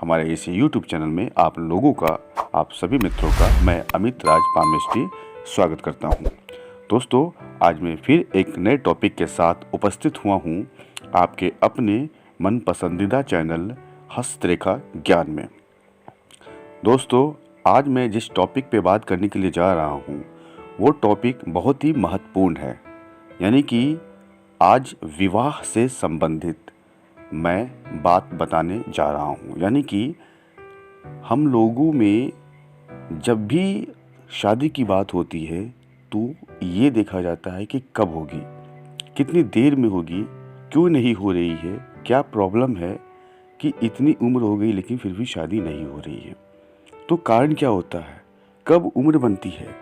हमारे इस YouTube channel में आप लोगों का, आप सभी मित्रों का मैं अमित राज पामेस्टी स्वागत करता हूं। दोस्तों, आज मैं फिर एक नए टॉपिक के साथ उपस्थित हुआ हूं आपके अपने मन पसंदीदा चैनल हस्तरेखा ज्ञान में। दोस्तों, आज मैं जिस टॉपिक पे बात करने के लिए जा रहा हूं वो टॉपिक बहुत ही महत्वपूर्ण है, यानी कि आज विवाह से संबंधित मैं बात बताने जा रहा हूँ। यानी कि हम लोगों में जब भी शादी की बात होती है तो ये देखा जाता है कि कब होगी, कितनी देर में होगी, क्यों नहीं हो रही है, क्या प्रॉब्लम है कि इतनी उम्र हो गई लेकिन फिर भी शादी नहीं हो रही है। तो कारण क्या होता है, कब उम्र बनती है,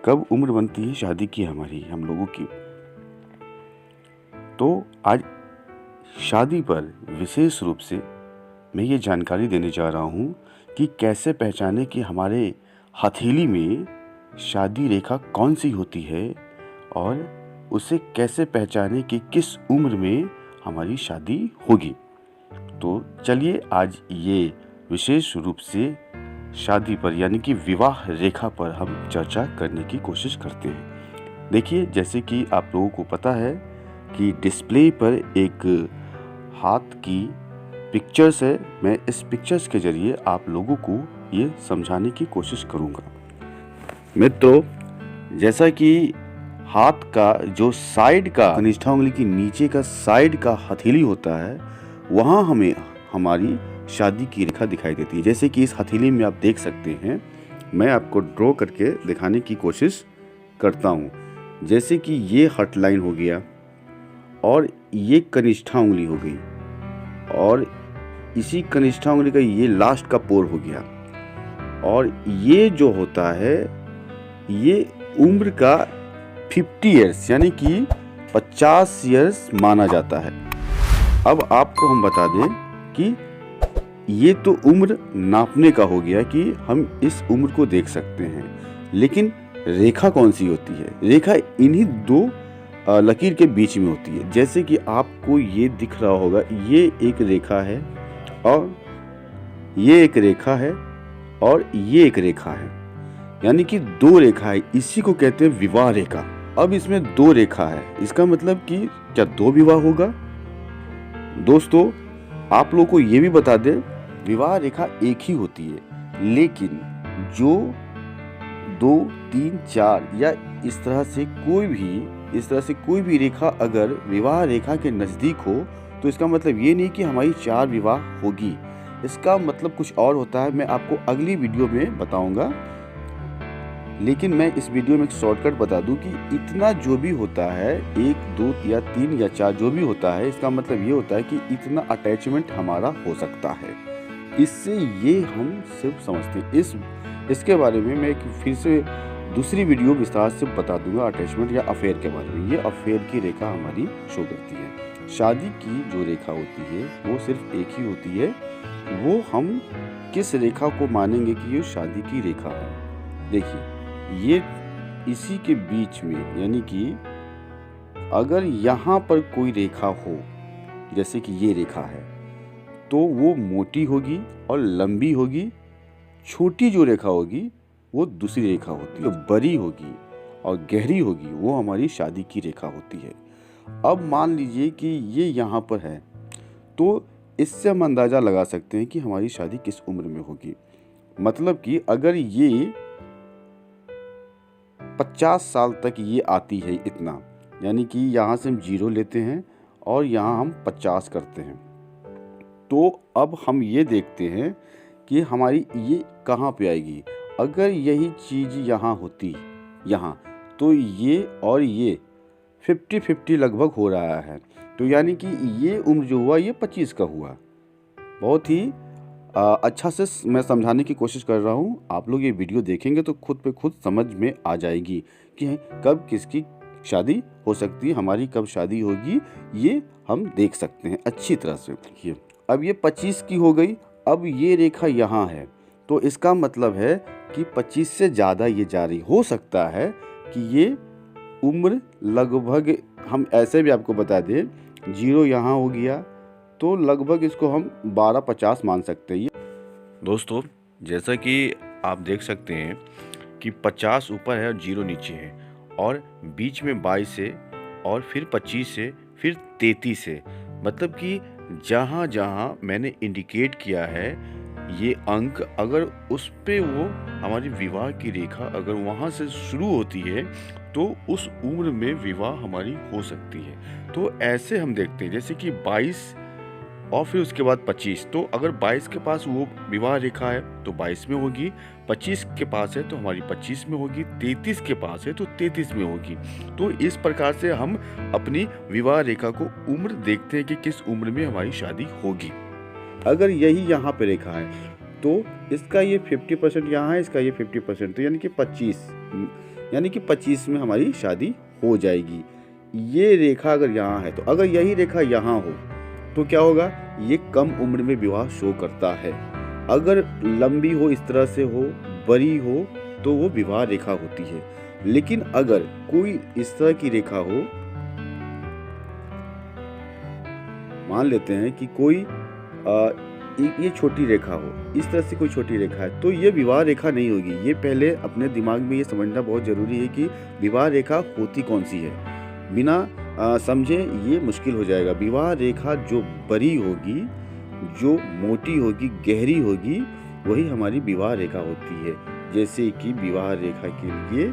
कब उम्र बनती है शादी की हमारी, हम लोगों की। तो आज शादी पर विशेष रूप से मैं ये जानकारी देने जा रहा हूँ कि कैसे पहचाने कि हमारे हथेली में शादी रेखा कौन सी होती है और उसे कैसे पहचाने कि किस उम्र में हमारी शादी होगी। तो चलिए आज ये विशेष रूप से शादी पर यानी कि विवाह रेखा पर हम चर्चा करने की कोशिश करते हैं। देखिए, जैसे कि आप लोगों को पता है कि डिस्प्ले पर एक हाथ की पिक्चर्स है। मैं इस पिक्चर्स के जरिए आप लोगों को ये समझाने की कोशिश करूँगा। मित्रों, जैसा कि हाथ का जो साइड का कनिष्ठा उंगली की नीचे का साइड का हथेली होता है, वहाँ हमें हमारी शादी की रेखा दिखाई देती है। जैसे कि इस हथेली में आप देख सकते हैं, मैं आपको ड्रॉ करके दिखाने की कोशिश करता हूँ। जैसे कि ये हट लाइन हो गया और ये कनिष्ठा उंगली हो गई और इसी कनिष्ठा उंगली का ये लास्ट का पोर हो गया और ये जो होता है ये उम्र का 50 ईयर्स यानी कि 50 ईयर्स माना जाता है। अब आपको हम बता दें कि ये तो उम्र नापने का हो गया कि हम इस उम्र को देख सकते हैं, लेकिन रेखा कौन सी होती है? रेखा इन्हीं दो लकीर के बीच में होती है। जैसे कि आपको ये दिख रहा होगा, ये एक रेखा है और ये एक रेखा है और ये एक रेखा है, यानी कि दो रेखा है। इसी को कहते हैं विवाह रेखा। अब इसमें दो रेखा है, इसका मतलब कि क्या दो विवाह होगा? दोस्तों, आप लोगों को ये भी बता दें, विवाह रेखा एक ही होती है, लेकिन जो 2, 3, 4 या इस तरह से कोई भी रेखा अगर विवाह रेखा के नज़दीक हो तो इसका मतलब ये नहीं कि हमारी 4 विवाह होगी। इसका मतलब कुछ और होता है, मैं आपको अगली वीडियो में बताऊंगा। लेकिन मैं इस वीडियो में एक शॉर्टकट बता दूं कि इतना जो भी होता है, 1, 2 या 3 या 4 जो भी होता है, इसका मतलब ये होता है कि इतना अटैचमेंट हमारा हो सकता है। इससे ये हम सिर्फ समझते हैं। इसके बारे में मैं फिर से दूसरी वीडियो विस्तार से बता दूंगा, अटैचमेंट या अफेयर के बारे में। ये अफेयर की रेखा हमारी शो करती है। शादी की जो रेखा होती है वो सिर्फ एक ही होती है। वो हम किस रेखा को मानेंगे कि ये शादी की रेखा है? देखिए, ये इसी के बीच में, यानी कि अगर यहाँ पर कोई रेखा हो, जैसे कि ये रेखा है, तो वो मोटी होगी और लंबी होगी। छोटी जो रेखा होगी वो दूसरी रेखा होती है, बड़ी होगी और गहरी होगी, वो हमारी शादी की रेखा होती है। अब मान लीजिए कि ये यहाँ पर है, तो इससे हम अंदाज़ा लगा सकते हैं कि हमारी शादी किस उम्र में होगी। मतलब कि अगर ये 50 साल तक ये आती है इतना, यानी कि यहाँ से हम 0 लेते हैं और यहाँ हम 50 करते हैं, तो अब हम ये देखते हैं कि हमारी ये कहाँ पे आएगी। अगर यही चीज़ यहाँ होती, यहाँ, तो ये और ये 50-50 लगभग हो रहा है। तो यानी कि ये उम्र जो हुआ ये 25 का हुआ। बहुत ही अच्छा से मैं समझाने की कोशिश कर रहा हूँ। आप लोग ये वीडियो देखेंगे तो खुद पे खुद समझ में आ जाएगी कि कब किसकी शादी हो सकती है, हमारी कब शादी होगी, ये हम देख सकते हैं अच्छी तरह से। देखिए, अब ये 25 की हो गई। अब ये रेखा यहाँ है, तो इसका मतलब है कि 25 से ज़्यादा ये जारी हो सकता है कि ये उम्र लगभग, हम ऐसे भी आपको बता दें, 0 यहाँ हो गया तो लगभग इसको हम 12-50 मान सकते हैं। दोस्तों, जैसा कि आप देख सकते हैं कि 50 ऊपर है और 0 नीचे है और बीच में 22 है और फिर 25 है, फिर 33 है। मतलब कि जहाँ-जहाँ मैंने इंडिकेट किया है ये अंक, अगर उस पे वो हमारी विवाह की रेखा अगर वहाँ से शुरू होती है, तो उस उम्र में विवाह हमारी हो सकती है। तो ऐसे हम देखते हैं जैसे कि 22 और फिर उसके बाद 25, तो अगर 22 के पास वो विवाह रेखा है तो 22 में होगी, 25 के पास है तो हमारी 25 में होगी, 33 के पास है तो 33 में होगी। तो इस प्रकार से हम अपनी विवाह रेखा को उम्र देखते हैं कि किस उम्र में हमारी शादी होगी। अगर यही यहाँ पे रेखा है तो इसका ये 50% यहाँ है, इसका ये 50%, तो यानी कि 25, यानी कि 25 में हमारी शादी हो जाएगी। ये रेखा अगर यहाँ है, तो अगर यही रेखा यहाँ हो तो क्या होगा, ये कम उम्र में विवाह शो करता है। अगर लंबी हो, इस तरह से हो, बड़ी हो, तो वो विवाह रेखा होती है। लेकिन अगर कोई इस तरह की रेखा हो, मान लेते हैं कि कोई ये छोटी रेखा हो, इस तरह से कोई छोटी रेखा है, तो ये विवाह रेखा नहीं होगी। ये पहले अपने दिमाग में ये समझना बहुत ज़रूरी है कि विवाह रेखा होती कौन सी है। बिना समझे ये मुश्किल हो जाएगा। विवाह रेखा जो बड़ी होगी, जो मोटी होगी, गहरी होगी, वही हमारी विवाह रेखा होती है। जैसे कि विवाह रेखा के लिए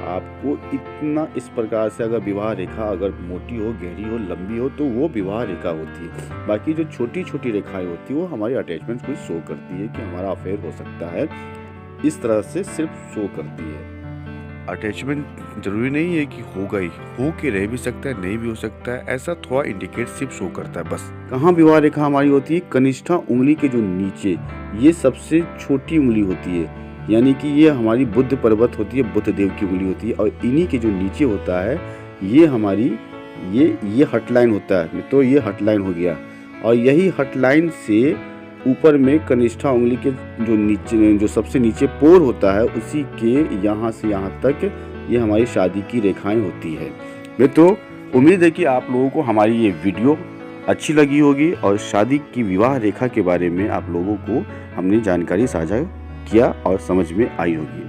आपको इतना इस प्रकार से अगर विवाह रेखा अगर मोटी हो, गहरी हो, लंबी हो, तो वो विवाह रेखा होती है। बाकी जो छोटी छोटी रेखाएं होती है वो हमारी अटैचमेंट को शो करती है कि हमारा अफेयर हो सकता है। इस तरह से सिर्फ शो करती है। अटैचमेंट जरूरी नहीं है कि होगा ही, हो के रह भी सकता है, नहीं भी हो सकता है, ऐसा थोड़ा इंडिकेट सिर्फ शो करता है बस। कहाँ विवाह रेखा हमारी होती है? कनिष्ठा उंगली के जो नीचे, ये सबसे छोटी उंगली होती है, यानी कि ये हमारी बुद्ध पर्वत होती है, बुद्ध देव की उंगली होती है, और इन्हीं के जो नीचे होता है ये हमारी ये हटलाइन होता है, तो ये हटलाइन हो गया। और यही हटलाइन से ऊपर में कनिष्ठा उंगली के जो नीचे, जो सबसे नीचे पोर होता है, उसी के यहाँ से यहाँ तक ये हमारी शादी की रेखाएं होती है। तो उम्मीद है कि आप लोगों को हमारी ये वीडियो अच्छी लगी होगी और शादी की विवाह रेखा के बारे में आप लोगों को हमने जानकारी साझा किया और समझ में आई होगी।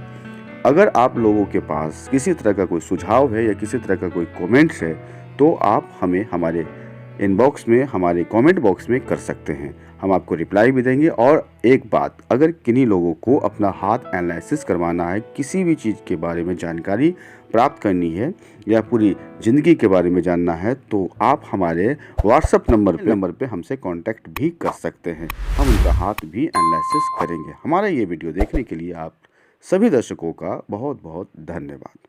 अगर आप लोगों के पास किसी तरह का कोई सुझाव है या किसी तरह का कोई कमेंट्स है, तो आप हमें हमारे इनबॉक्स में, हमारे कमेंट बॉक्स में कर सकते हैं। हम आपको रिप्लाई भी देंगे। और एक बात, अगर किन्हीं लोगों को अपना हाथ एनालिसिस करवाना है, किसी भी चीज़ के बारे में जानकारी प्राप्त करनी है या पूरी ज़िंदगी के बारे में जानना है, तो आप हमारे व्हाट्सएप नंबर पे हमसे कांटेक्ट भी कर सकते हैं। हम उनका हाथ भी एनालिसिस करेंगे। हमारा ये वीडियो देखने के लिए आप सभी दर्शकों का बहुत बहुत धन्यवाद।